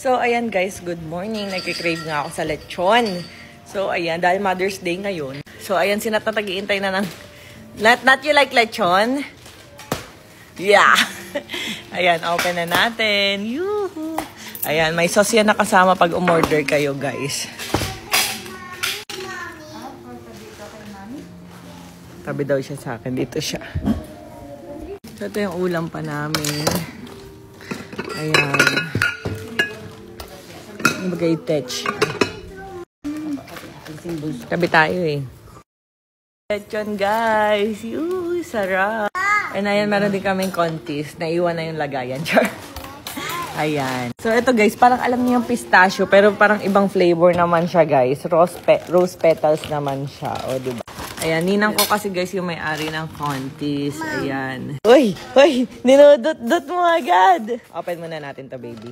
So, ayan guys, good morning. Nagkikrave nga ako sa lechon. So, ayan, dahil Mother's Day ngayon. So, ayan, sinatatagiintay na ng... Not you like lechon? Yeah! Ayan, open na natin. Yuhu! Ayan, may sauce yan na kasama pag umorder kayo, guys. Tabi daw siya sa akin. Dito siya. So, ito yung ulam pa namin. Ayan. Bagay touch. Tabi tayo eh. Lechon guys. Yuh, sarap. And ayan, meron din kaming contest. Naiwan na yung lagayan. Char. Ayan. So, ito guys, parang alam niyo yung pistachio, pero parang ibang flavor naman siya guys. Rose petals naman siya. O, diba? Ayan, ninang ko kasi guys yung may-ari ng contest. Ayan. Uy! Uy! Dinudot-dot mo agad! Open muna natin to baby.